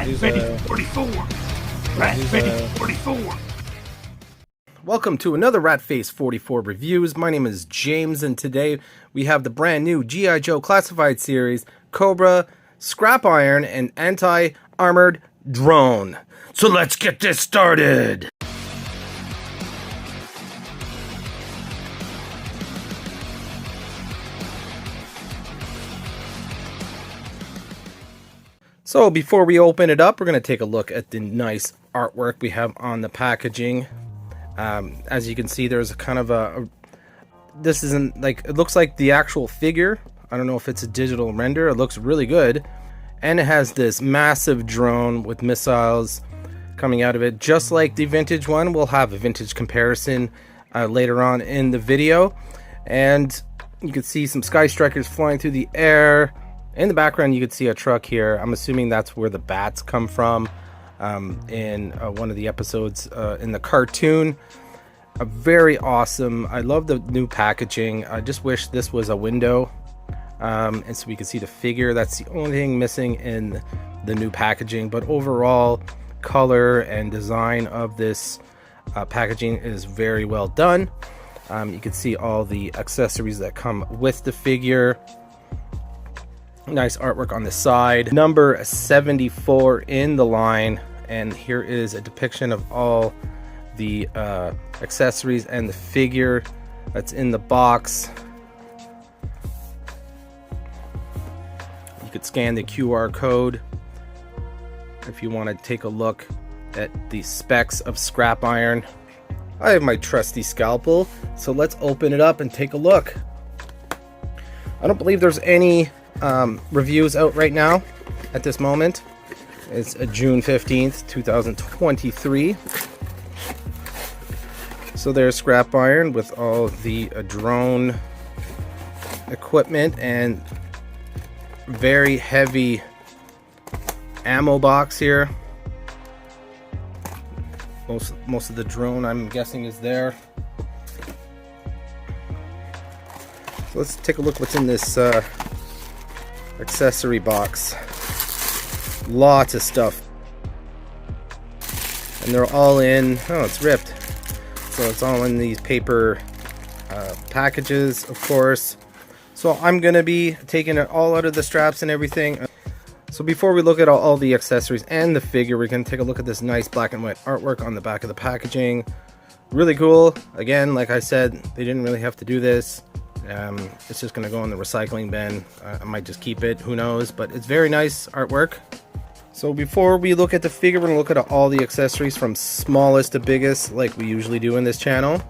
44. Rat 44. Welcome to another Ratface 44 reviews. My name is James, and today we have the brand new G.I. Joe Classified Series, Cobra, Scrap Iron, and Anti-Armored Drone. So let's get this started! So before we open it up, we're going to take a look at the nice artwork we have on the packaging. As you can see, there's a kind of this isn't like, it looks like the actual figure. I don't know if it's a digital render. It looks really good. And it has this massive drone with missiles coming out of it, just like the vintage one. We'll have a vintage comparison later on in the video. And you can see some Sky Strikers flying through the air. In the background, you can see a truck here. I'm assuming that's where the bats come from in one of the episodes in the cartoon. Very awesome. I love the new packaging. I just wish this was a window and so we can see the figure. That's the only thing missing in the new packaging. But overall, color and design of this packaging is very well done. You can see all the accessories that come with the figure. Nice artwork on the side. Number 74 in the line, and here is a depiction of all the accessories and the figure that's in the box. You could scan the QR code if you want to take a look at the specs of Scrap Iron. I have my trusty scalpel, so let's open it up and take a look. I don't believe there's any reviews out right now at this moment. It's June 15th 2023. So there's Scrap Iron with all the drone equipment and very heavy ammo box here. Most of the drone, I'm guessing, is there. So let's take a look what's in this accessory box. Lots of stuff, and they're all in, oh, it's ripped, so it's all in these paper packages, of course. So I'm gonna be taking it all out of the straps and everything. So before we look at all the accessories and the figure, we're gonna take a look at this nice black and white artwork on the back of the packaging. Really cool. Again, like I said, they didn't really have to do this. It's just going to go in the recycling bin. I might just keep it, who knows, but it's very nice artwork. So before we look at the figure, we're going to look at all the accessories from smallest to biggest, like we usually do in this channel.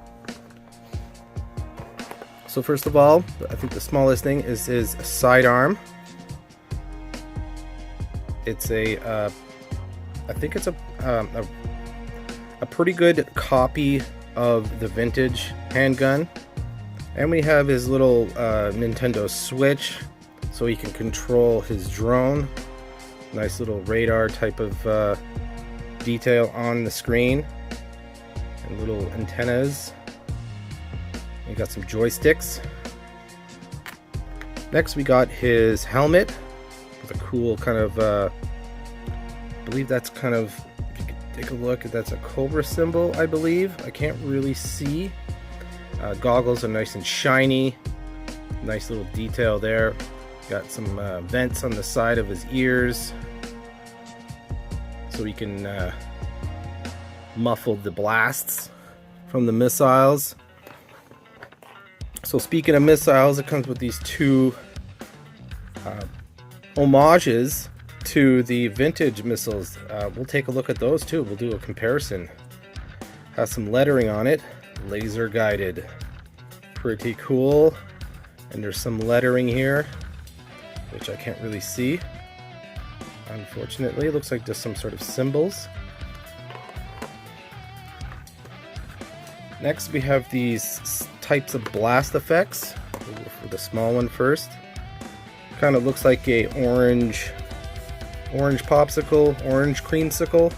So first of all, I think the smallest thing is his sidearm. It's I think it's a pretty good copy of the vintage handgun. And we have his little Nintendo Switch, so he can control his drone. Nice little radar type of detail on the screen. And little antennas. We got some joysticks. Next we got his helmet with a cool kind of, I believe that's kind of, if you could take a look, that's a Cobra symbol, I believe. I can't really see. Goggles are nice and shiny. Nice little detail there. Got some vents on the side of his ears, so he can muffle the blasts from the missiles. So speaking of missiles, it comes with these two homages to the vintage missiles. We'll take a look at those too. We'll do a comparison. Has some lettering on it. Laser guided. Pretty cool. And there's some lettering here, which I can't really see, unfortunately. It looks like just some sort of symbols. Next we have these types of blast effects. We'll go for the small one first. Kind of looks like a orange popsicle, orange creamsicle.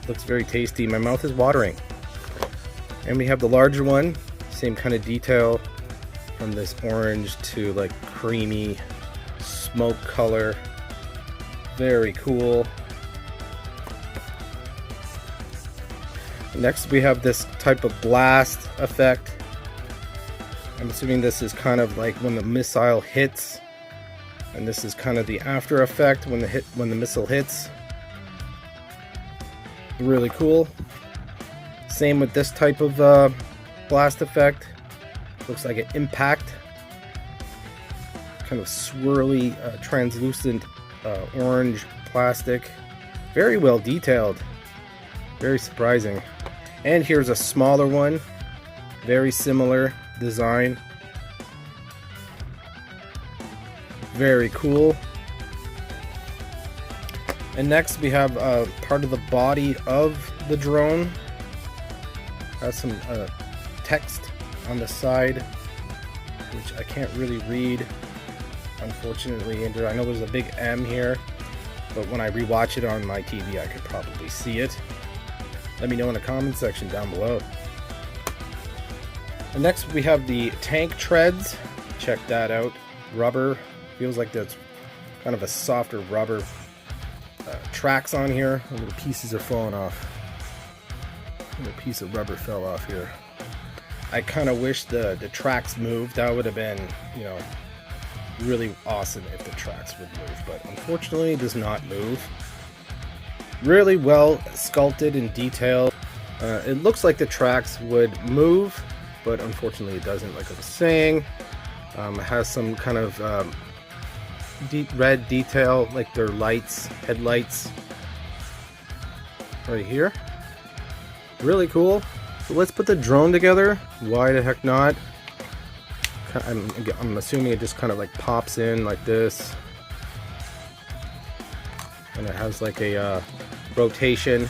Looks very tasty. My mouth is watering. And we have the larger one, same kind of detail, from this orange to like creamy smoke color. Very cool. Next we have this type of blast effect. I'm assuming this is kind of like when the missile hits, and this is kind of the after effect when the missile hits. Really cool. Same with this type of blast effect. Looks like an impact. Kind of swirly, translucent orange plastic. Very well detailed. Very surprising. And here's a smaller one. Very similar design. Very cool. And next we have part of the body of the drone. Has some text on the side, which I can't really read, unfortunately. And I know there's a big M here, but when I rewatch it on my TV, I could probably see it. Let me know in the comment section down below. And next we have the tank treads. Check that out. Rubber. Feels like that's kind of a softer rubber. Tracks on here. Little pieces are falling off. A little piece of rubber fell off here. I kind of wish the tracks moved. That would have been, you know, really awesome if the tracks would move, but unfortunately it does not move. Really well sculpted and detailed. It looks like the tracks would move, but unfortunately it doesn't, like I was saying. It has some kind of deep red detail, like their lights, headlights right here. Really cool. So let's put the drone together. Why the heck not? I'm assuming it just kind of like pops in like this, and it has like a rotation.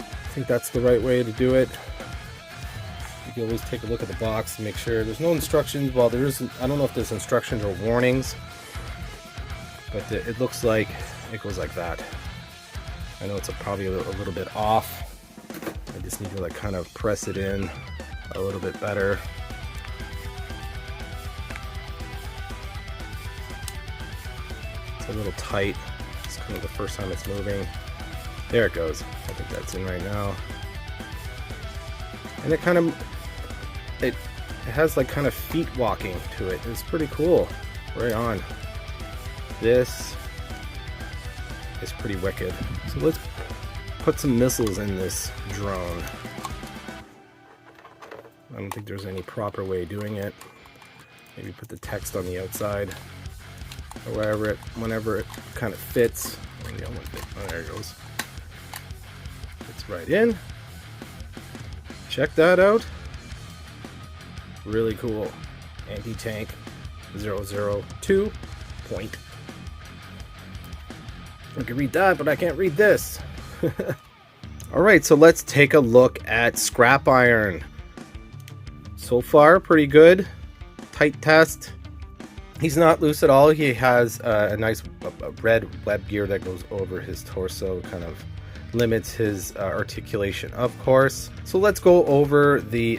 I think that's the right way to do it. You can always take a look at the box to make sure there's no instructions. Well, there isn't. I don't know if there's instructions or warnings, but it looks like it goes like that. I know it's probably a little bit off. I just need to like kind of press it in a little bit better. It's a little tight. It's kind of the first time it's moving. There it goes. I think that's in right now. And it kind of it has like kind of feet walking to it. It's pretty cool. Right on. This is pretty wicked. So let's put some missiles in this drone. I don't think there's any proper way of doing it. Maybe put the text on the outside, or whenever it kind of fits. Oh, there it goes. Fits right in. Check that out. Really cool. Anti-tank 002 point. I can read that, but I can't read this. Alright, so let's take a look at scrap iron. So far, pretty good. Tight test. He's not loose at all. He has a nice red web gear that goes over his torso, kind of limits his articulation, of course. So let's go over the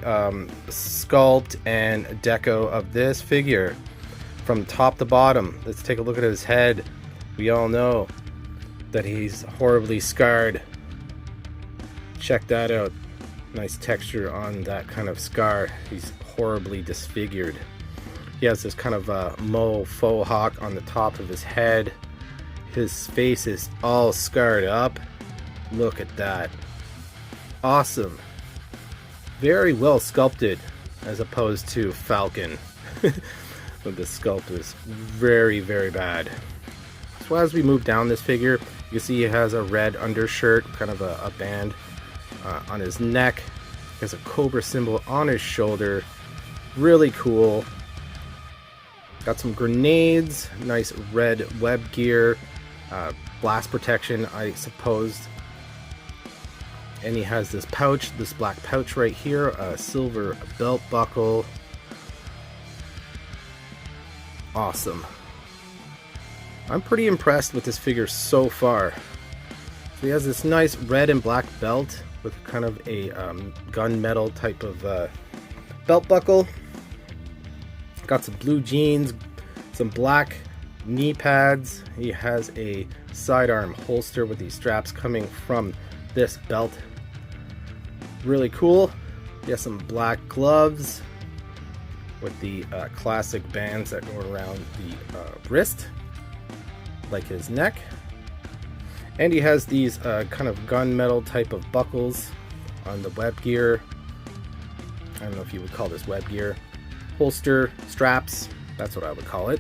sculpt and deco of this figure from top to bottom. Let's take a look at his head. We all know that he's horribly scarred. Check that out. Nice texture on that kind of scar. He's horribly disfigured. He has this kind of faux hawk on the top of his head. His face is all scarred up. Look at that. Awesome. Very well sculpted, as opposed to Falcon. But the sculpt is very, very bad. So as we move down this figure, you can see he has a red undershirt, kind of a band on his neck. He has a cobra symbol on his shoulder. Really cool. Got some grenades, nice red web gear, blast protection, I suppose. And he has this pouch, this black pouch right here, a silver belt buckle. Awesome. I'm pretty impressed with this figure so far. So he has this nice red and black belt with kind of a gunmetal type of belt buckle. Got some blue jeans, some black knee pads. He has a sidearm holster with these straps coming from this belt. Really cool. He has some black gloves with the classic bands that go around the wrist, like his neck. And he has these kind of gunmetal type of buckles on the web gear. I don't know if you would call this web gear. Holster, straps, that's what I would call it.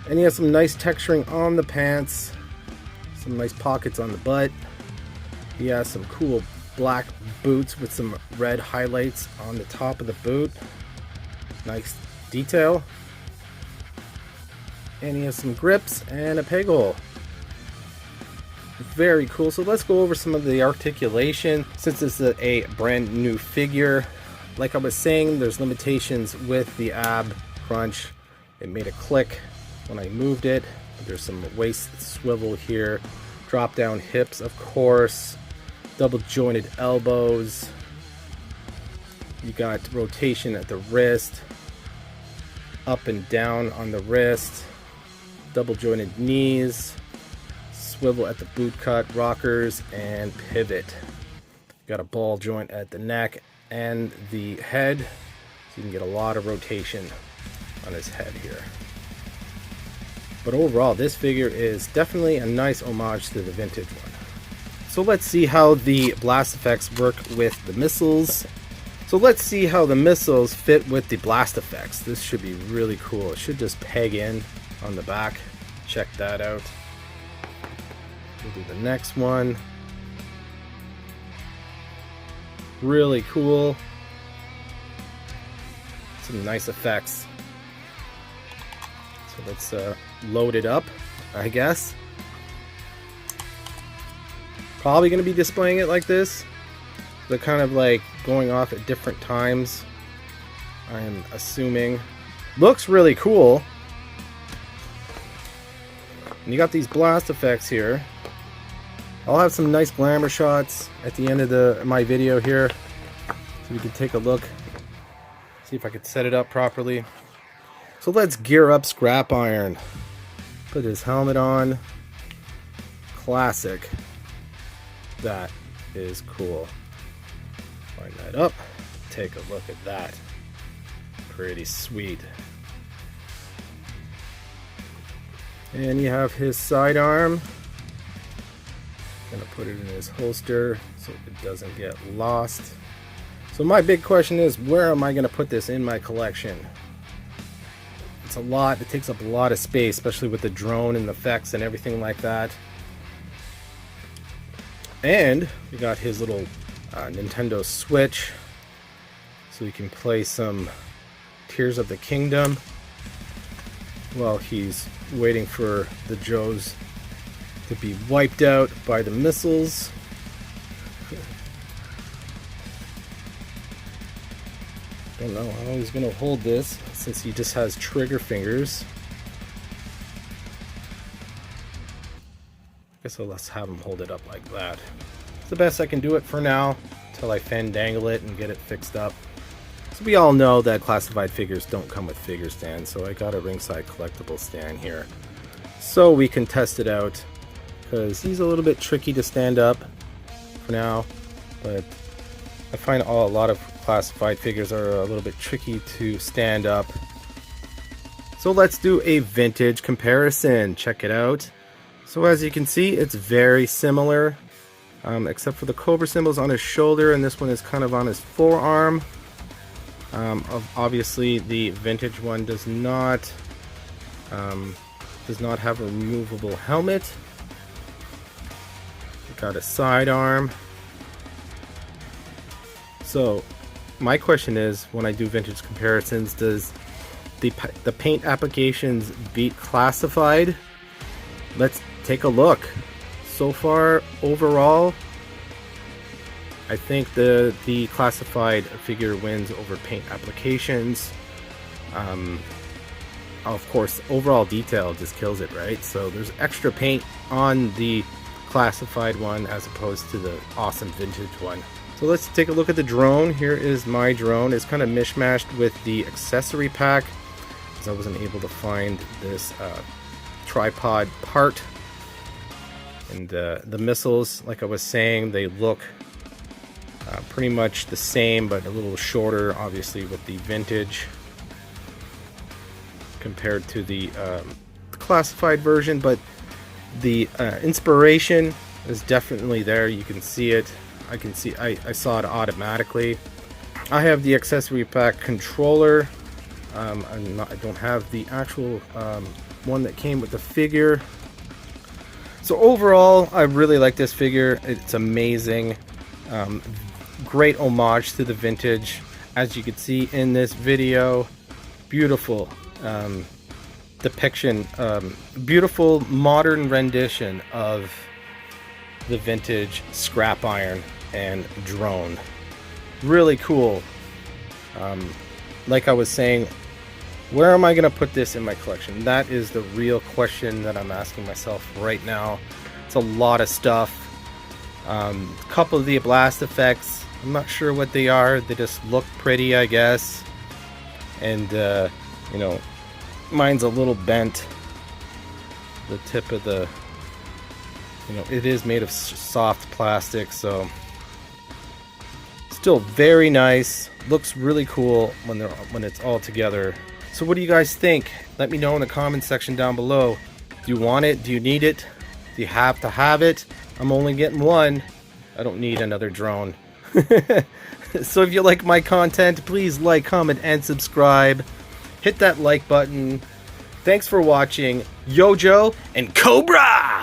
And he has some nice texturing on the pants, some nice pockets on the butt. He has some cool black boots with some red highlights on the top of the boot. Nice detail. And he has some grips and a peg hole. Very cool. So let's go over some of the articulation. Since this is a brand new figure, like I was saying, there's limitations with the ab crunch. It made a click when I moved it. There's some waist swivel here, drop down hips, of course, double jointed elbows. You got rotation at the wrist, up and down on the wrist, double jointed knees, swivel at the boot cut, rockers, and pivot. Got a ball joint at the neck and the head, so you can get a lot of rotation on his head here. But overall, this figure is definitely a nice homage to the vintage one. So let's see how the blast effects work with the missiles. So let's see how the missiles fit with the blast effects. This should be really cool. It should just peg in on the back. Check that out. We'll do the next one. Really cool. Some nice effects. So let's load it up, I guess. Probably going to be displaying it like this. They're kind of like going off at different times, I am assuming. Looks really cool. And you got these blast effects here. I'll have some nice glamour shots at the end of my video here, so you can take a look, see if I could set it up properly. So let's gear up Scrap Iron. Put his helmet on. Classic. That is cool. Line that up. Take a look at that. Pretty sweet. And you have his sidearm. Gonna put it in his holster so it doesn't get lost. So my big question is, where am I gonna put this in my collection? It's a lot. It takes up a lot of space, especially with the drone and the effects and everything like that. And we got his little Nintendo Switch, so we can play some Tears of the Kingdom while he's waiting for the Joes to be wiped out by the missiles. Don't know how he's gonna hold this since he just has trigger fingers. I guess I'll let's have him hold it up like that. It's the best I can do it for now until I fandangle it and get it fixed up. So we all know that classified figures don't come with figure stands, so I got a ringside collectible stand here so we can test it out, because he's a little bit tricky to stand up for now, but I find a lot of classified figures are a little bit tricky to stand up. So let's do a vintage comparison. Check it out. So as you can see, it's very similar, except for the Cobra symbols on his shoulder, and this one is kind of on his forearm. Obviously, the vintage one does not have a removable helmet. Got a sidearm. So my question is, when I do vintage comparisons, does the paint applications beat classified? Let's take a look. So far, overall, I think the classified figure wins over paint applications. Of course, overall detail just kills it, right? So there's extra paint on the classified one as opposed to the awesome vintage one. So let's take a look at the drone. Here is my drone. It's kind of mishmashed with the accessory pack, because I wasn't able to find this tripod part. And the missiles, like I was saying, they look Pretty much the same, but a little shorter, obviously, with the vintage compared to the classified version. But the inspiration is definitely there. You can see it. I saw it automatically. I have the accessory pack controller. I don't have the actual one that came with the figure. So overall, I really like this figure. It's amazing. Great homage to the vintage, as you can see in this video. Beautiful depiction, beautiful modern rendition of the vintage scrap iron and drone. Really cool. Like I was saying, where am I going to put this in my collection? That is the real question that I'm asking myself right now. It's a lot of stuff. A couple of the blast effects, I'm not sure what they are. They just look pretty, I guess. And you know, mine's a little bent. The tip of the, you know, it is made of soft plastic, so still very nice. Looks really cool when it's all together. So what do you guys think? Let me know in the comment section down below. Do you want it? Do you need it? Do you have to have it? I'm only getting one. I don't need another drone. So if you like my content, please like, comment, and subscribe. Hit that like button. Thanks for watching. Yojo and Cobra!